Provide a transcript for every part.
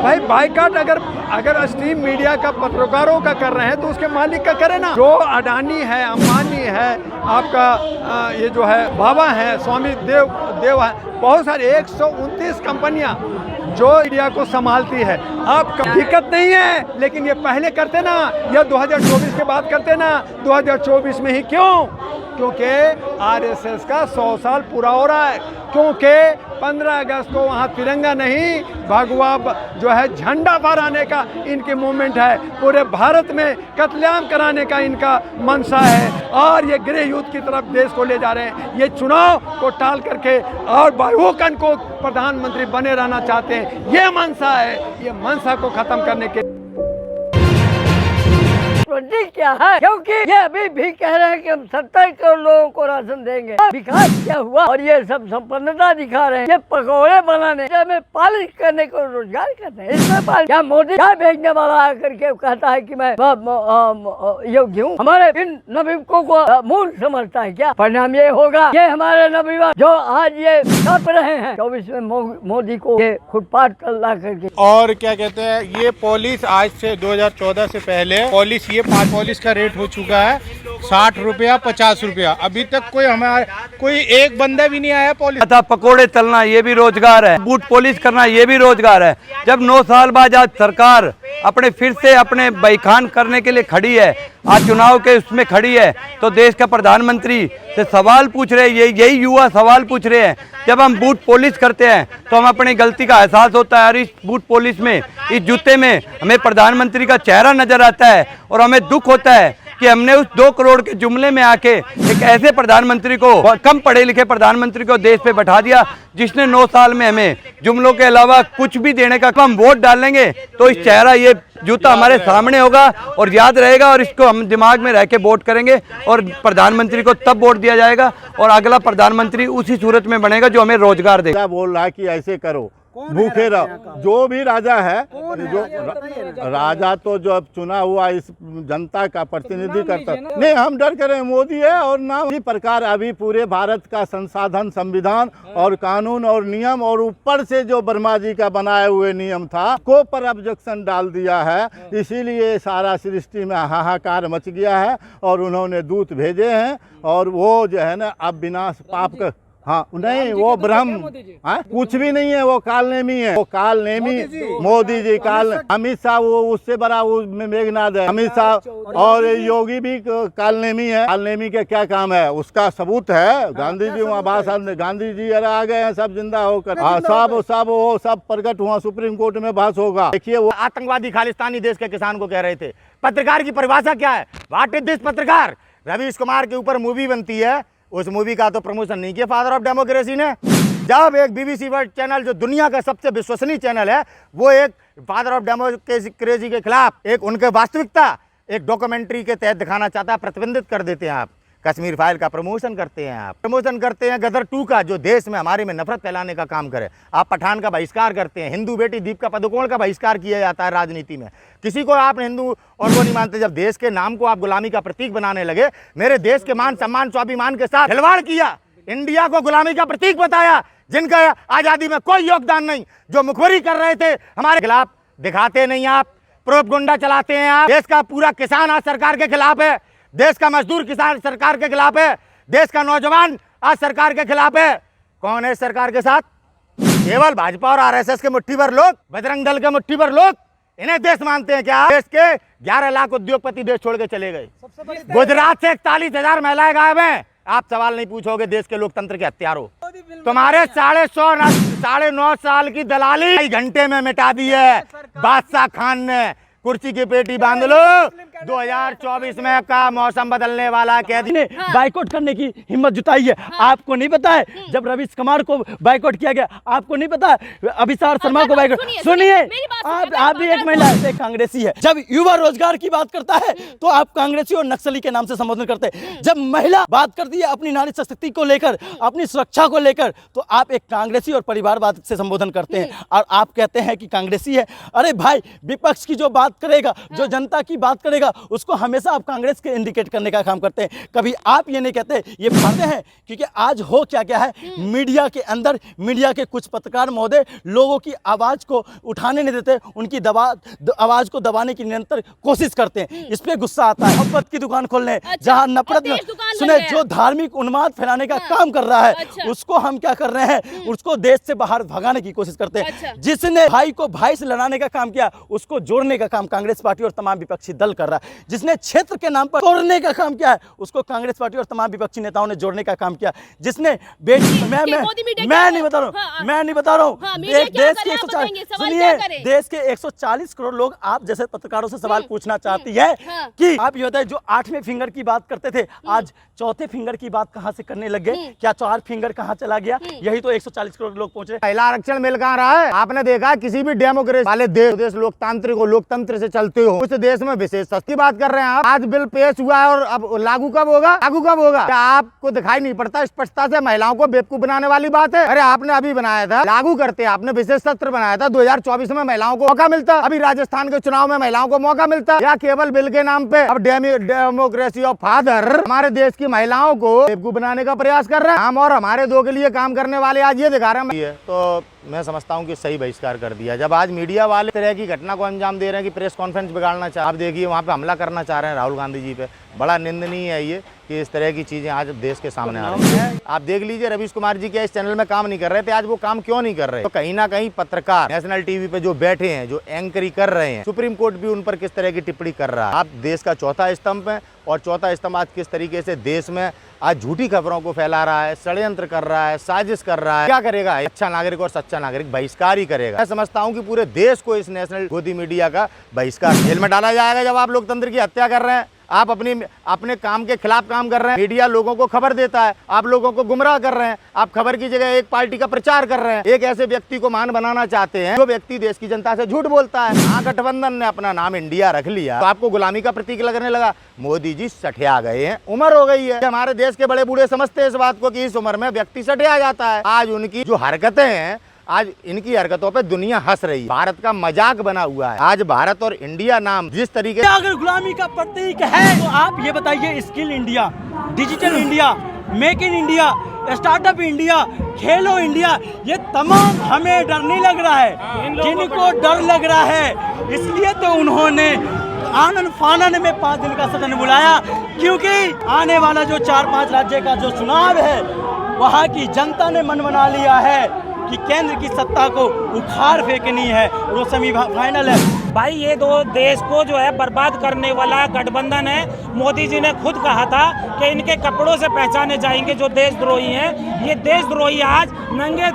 भाई बाइकाट अगर stream media का पत्रकारों का कर रहे हैं तो उसके मालिक का करे ना। जो अडानी है, अंबानी है, आपका ये जो है बाबा है, स्वामी देव है, बहुत सारे 129 कंपनियां जो मीडिया को संभालती है। अब दिक्कत नहीं है, लेकिन ये पहले करते ना, या 2024 के बाद करते ना, 2024 में ही क्यों? क्योंकि आरएसएस का 100 साल पूरा हो रहा है, क्योंकि 15 अगस्त को वहाँ तिरंगा नहीं भगवा जो है झंडा फहराने का इनकी मूवमेंट है। पूरे भारत में कत्लेआम कराने का इनका मनसा है और ये गृह युद्ध की तरफ देश को ले जा रहे हैं। ये चुनाव को टाल करके और बाहुकन को प्रधानमंत्री बने रहना चाहते हैं, ये मनसा है। ये मनसा को खत्म करने के क्या है, क्योंकि ये अभी भी कह रहे हैं कि हम 70 करोड़ लोगों को राशन देंगे। विकास क्या हुआ? और ये सब संपन्नता दिखा रहे हैं। ये पकौड़े बनाने में पालिश करने को रोजगार करते हैं। इसमें क्या मोदी क्या भेजने वाला आकर के कहता है कि मैं योग्य हूँ? हमारे इन नवयुवकों को मूर्ख समझता है क्या? परिणाम ये होगा, ये हमारे नवयुवक जो आज ये तप रहे हैं 24 में मोदी को ये फुटपाथ पर ला करके। और क्या कहते हैं, ये पॉलिश आज से 2014 से पहले पॉलिश, ये 5 पॉलिश का रेट हो चुका है 60 रुपया 50 रुपया। अभी तक कोई एक बंदा भी नहीं आया पॉलिश। पकोड़े तलना ये भी रोजगार है, बूट पॉलिश करना ये भी रोजगार है। जब 9 साल बाद आज सरकार अपने फिर से अपने बहीखान करने के लिए खड़ी है, आज चुनाव के उसमें खड़ी है, तो देश का प्रधानमंत्री से सवाल पूछ रहे हैं, यही युवा सवाल पूछ रहे हैं। जब हम बूट पॉलिश करते हैं तो हम अपनी गलती का एहसास होता है। और इस बूट पॉलिश में, इस जूते में हमें प्रधानमंत्री का चेहरा नजर आता है और हमें दुख होता है कि हमने उस 2 करोड़ के जुमले में आके एक ऐसे प्रधानमंत्री को, कम पढ़े लिखे प्रधानमंत्री को देश पे बैठा दिया, जिसने 9 साल में हमें जुमलों के अलावा कुछ भी देने का। हम वोट डालेंगे तो इस चेहरा, ये जूता हमारे सामने होगा और याद रहेगा, और इसको हम दिमाग में रह के वोट करेंगे और प्रधानमंत्री को तब वोट दिया जाएगा और अगला प्रधानमंत्री उसी सूरत में बनेगा जो हमें रोजगार देगा। बोल रहा है कि ऐसे करो, भूखे रहो। जो भी राजा है, जो राजा तो जो अब चुना हुआ इस जनता का प्रतिनिधि करता नहीं, हम डर करें मोदी है। और नाम इसी प्रकार अभी पूरे भारत का संसाधन, संविधान और कानून और नियम, और ऊपर से जो वर्मा जी का बनाए हुए नियम था को पर ऑब्जेक्शन डाल दिया है। इसीलिए सारा सृष्टि में हाहाकार मच गया है और उन्होंने दूत भेजे हैं। और वो जो है ना, अब विनाश पाप का, हाँ नहीं, वो ब्रह्म कुछ भी नहीं है, वो कालनेमी है। वो कालनेमी मोदी जी काल, अमित शाह वो उससे बड़ा मेघनाथ है, अमित शाह। और योगी भी कालनेमी है। कालनेमी के क्या काम है उसका सबूत है। गांधी जी वहाँ भाषण, गांधी जी अरे आ गए हैं सब जिंदा होकर, सब प्रकट हुआ, सुप्रीम कोर्ट में बहस होगा। देखिए, वो आतंकवादी खालिस्तानी देश के किसान को कह रहे थे। पत्रकार की परिभाषा क्या है? व्हाट इज दिस पत्रकार? रवीश कुमार के ऊपर मूवी बनती है, उस मूवी का तो प्रमोशन नहीं किया फादर ऑफ डेमोक्रेसी ने। जब एक बीबीसी वर्ल्ड चैनल, जो दुनिया का सबसे विश्वसनीय चैनल है, वो एक फादर ऑफ डेमोक्रेसी के खिलाफ एक उनके वास्तविकता एक डॉक्यूमेंट्री के तहत दिखाना चाहता है, प्रतिबंधित कर देते हैं। आप कश्मीर फाइल का प्रमोशन करते हैं, आप प्रमोशन करते हैं गदर 2 का, जो देश में हमारे में नफरत फैलाने का काम करे। आप पठान का बहिष्कार करते हैं, हिंदू बेटी दीपिका पादुकोण का बहिष्कार किया जाता है राजनीति में। किसी को आप हिंदू और वो नहीं मानते। जब देश के नाम को आप गुलामी का प्रतीक बनाने लगे, मेरे देश के मान सम्मान स्वाभिमान के साथ खिलवाड़ किया, इंडिया को गुलामी का प्रतीक बताया, जिनका आजादी में कोई योगदान नहीं, जो मुखबरी कर रहे थे हमारे खिलाफ, दिखाते नहीं आप, प्रोपगंडा चलाते हैं आप। देश का पूरा किसान आज सरकार के खिलाफ है, देश का मजदूर किसान सरकार के खिलाफ है, देश का नौजवान आज सरकार के खिलाफ है। कौन है सरकार के साथ? केवल भाजपा और आरएसएस के मुट्ठी भर लोग, बजरंग दल के मुट्ठी भर लोग। इन्हें देश मानते हैं क्या? देश के 11 लाख उद्योगपति देश छोड़ के चले गए। गुजरात से 41,000 महिलाएं गायब हैं। आप सवाल नहीं पूछोगे देश के लोकतंत्र के हत्यारों। तुम्हारे 9.5 साल की दलाली घंटे में मिटा दी है बादशाह खान ने। कुर्सी की पेटी बांध लो, 2024 में का मौसम बदलने वाला कह दी। बाइकआउट करने की हिम्मत जुटाई है। आपको नहीं पता है जब रवीश कुमार को बाइकआउट किया गया, आपको नहीं पता अभिसार शर्मा को बाइकआउट? सुनिए, आप भी एक महिला है, कांग्रेसी है। जब युवा रोजगार की बात करता है तो आप कांग्रेसी और नक्सली के नाम से संबोधन करते हैं। जब महिला बात करती है अपनी नारी शक्ति को लेकर, अपनी सुरक्षा को लेकर, तो आप एक कांग्रेसी और परिवारवाद से संबोधन करते हैं और आप कहते हैं कि कांग्रेसी है। अरे भाई, विपक्ष की जो बात करेगा, जो जनता की बात करेगा, उसको हमेशा आप कांग्रेस के इंडिकेट करने का काम करते हैं, कभी आप ये नहीं कहते। ये भाते हैं क्योंकि आज हो क्या क्या है, मीडिया के अंदर मीडिया के कुछ पत्रकार महोदय लोगों की आवाज़ को उठाने नहीं देते, उनकी आवाज़ को दबाने की निरंतर कोशिश करते हैं। इस पर गुस्सा आता है। मोहब्बत की दुकान खोलने जहाँ नफरत सुने, जो धार्मिक उन्माद फैलाने का काम कर रहा है उसको हम क्या कर रहे हैं, उसको देश से बाहर भगाने की कोशिश करते हैं। जिसने भाई को भाई से लड़ाने का काम किया उसको जोड़ने का काम कांग्रेस पार्टी और तमाम विपक्षी दल कर रहा है। जिसने क्षेत्र के नाम पर तोड़ने का काम किया है उसको कांग्रेस पार्टी और तमाम विपक्षी नेताओं ने जोड़ने का काम किया। जिसने मैं नहीं बता रहा हूँ देश के 140 करोड़ लोग आप जैसे पत्रकारों से सवाल पूछना चाहती है कि आप ये बताइए, जो 8वें फिंगर की बात करते थे आज चौथे फिंगर की बात कहां से करने लग गए? क्या 4 फिंगर कहां चला गया? यही तो 140 करोड़ लोग पहुंच रहे। महिला आरक्षण मिल कहां रहा है? आपने देखा किसी भी डेमोक्रेसी वाले देश लोकतांत्रिक हो, लोकतंत्र से चलते हो, उस देश में विशेष की बात कर रहे हैं आप। आज बिल पेश हुआ है और अब लागू कब होगा? क्या आपको दिखाई नहीं पड़ता स्पष्टता से महिलाओं को बेवकूफ बनाने वाली बात है? अरे आपने अभी बनाया था, लागू करते आपने विशेष सत्र बनाया था, 2024 में महिलाओं को मौका मिलता, अभी राजस्थान के चुनाव में महिलाओं को मौका मिलता, या केवल बिल के नाम पे अब डेमोक्रेसी ऑफ फादर हमारे देश की महिलाओं को बेवकूफ बनाने का प्रयास कर रहे हैं। हम और हमारे दो के लिए काम करने वाले आज ये दिखा रहे हैं। तो मैं समझता हूँ कि सही बहिष्कार कर दिया। जब आज मीडिया वाले तरह की घटना को अंजाम दे रहे हैं कि प्रेस कॉन्फ्रेंस बिगाड़ना चाह, आप देखिए वहाँ पे हमला करना चाह रहे हैं राहुल गांधी जी पे। बड़ा निंदनीय है ये कि इस तरह की चीजें आज देश के सामने आ रही हैं। आप देख लीजिए रवीश कुमार जी क्या इस चैनल में काम नहीं कर रहे थे, आज वो काम क्यों नहीं कर रहे? तो कहीं ना कहीं पत्रकार नेशनल टीवी पे जो बैठे हैं, जो एंकरी कर रहे हैं, सुप्रीम कोर्ट भी उन पर किस तरह की टिप्पणी कर रहा है। आप देश का चौथा स्तंभ है और चौथा स्तंभ आज किस तरीके से देश में आज झूठी खबरों को फैला रहा है, षड्यंत्र कर रहा है, साजिश कर रहा है। क्या करेगा? अच्छा नागरिक और सच्चा नागरिक बहिष्कार ही करेगा। मैं समझता हूँ कि पूरे देश को इस नेशनल गोदी मीडिया का बहिष्कार जेल में डाला जाएगा। जब आप लोकतंत्र की हत्या कर रहे हैं, आप अपने काम के खिलाफ काम कर रहे हैं, मीडिया लोगों को खबर देता है, आप लोगों को गुमराह कर रहे हैं, आप खबर की जगह एक पार्टी का प्रचार कर रहे हैं, एक ऐसे व्यक्ति को मान बनाना चाहते हैं जो व्यक्ति देश की जनता से झूठ बोलता है। हाँ, गठबंधन ने अपना नाम इंडिया रख लिया तो आपको गुलामी का प्रतीक लगने लगा। मोदी जी सठिया गए हैं, उम्र हो गई है। हमारे देश के बड़े बूढ़े समझते हैं इस बात को कि इस उम्र में व्यक्ति सठिया जाता है। आज उनकी जो हरकतें हैं, आज इनकी हरकतों पे दुनिया हंस रही है, भारत का मजाक बना हुआ है। आज भारत और इंडिया नाम जिस तरीके से अगर गुलामी का प्रतीक है तो आप ये बताइए, skill India, digital India, make in India, startup India, Khelo India, ये तमाम हमें डर नहीं लग रहा है। जिनको डर लग रहा है इसलिए तो उन्होंने आनंद फानन में 5 दिन का सदन बुलाया, क्योंकि आने वाला जो 4-5 राज्य का जो चुनाव है वहाँ की जनता ने मन बना लिया है कि केंद्र की सत्ता को उखाड़ फेंकनी है और वो सेमीफाइनल है। भाई ये दो देश को जो है बर्बाद करने वाला गठबंधन है। मोदी जी ने खुद कहा था कि इनके कपड़ों से पहचाने जाएंगे जो देशद्रोही हैं। ये देशद्रोही आज नंगे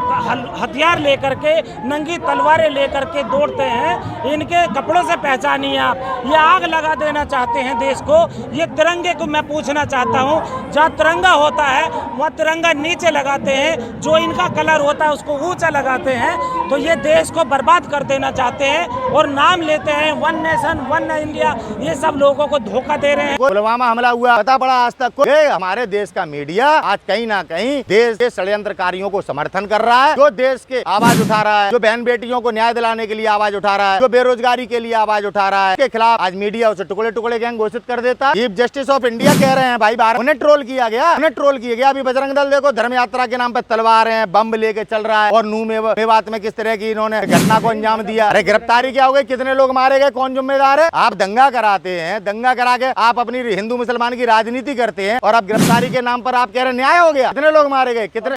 हथियार लेकर के, नंगी तलवारें लेकर के दौड़ते हैं। इनके कपड़ों से पहचानिए आप। ये आग लगा देना चाहते हैं देश को। ये तिरंगे को मैं पूछना चाहता हूँ, जहाँ तिरंगा होता है वहाँ तिरंगा नीचे लगाते हैं, जो इनका कलर होता है उसको ऊंचा लगाते हैं। तो ये देश को बर्बाद कर देना चाहते हैं और नाम लेते हैं वन नेशन वन इंडिया। ये सब लोगों को धोखा दे रहे हैं। पुलवामा हमला हुआ, पता पड़ा आज तक हमारे देश का मीडिया आज कहीं ना कहीं देश के षड्यंत्रकारियों को समर्थन कर रहा है, जो देश के आवाज उठा रहा है, जो बहन बेटियों को न्याय दिलाने के लिए आवाज उठा रहा है, जो बेरोजगारी के लिए आवाज उठा रहा है, के खिलाफ आज मीडिया उसे टुकड़े टुकड़े गैंग घोषित कर देता है। चीफ जस्टिस ऑफ इंडिया कह रहे हैं भाई बाहर उन्हें ट्रोल किया गया, उन्हें ट्रोल किया गया। अभी बजरंग दल देखो धर्म यात्रा के नाम पर तलवार है, बम लेके चल रहा है, और नूह मेवात में किस तरह की इन्होंने घटना को अंजाम दिया। अरे गिरफ्तारी क्या हो गई, कितने लोग मारे गए, कौन जिम्मेदार है? आप दंगा कराते हैं, दंगा करा के आप अपनी हिंदू मुसलमान की राजनीति करते हैं, और अब गिरफ्तारी के नाम पर आप कह रहे हैं न्याय हो गया। कितने लोग मारे गए, कितने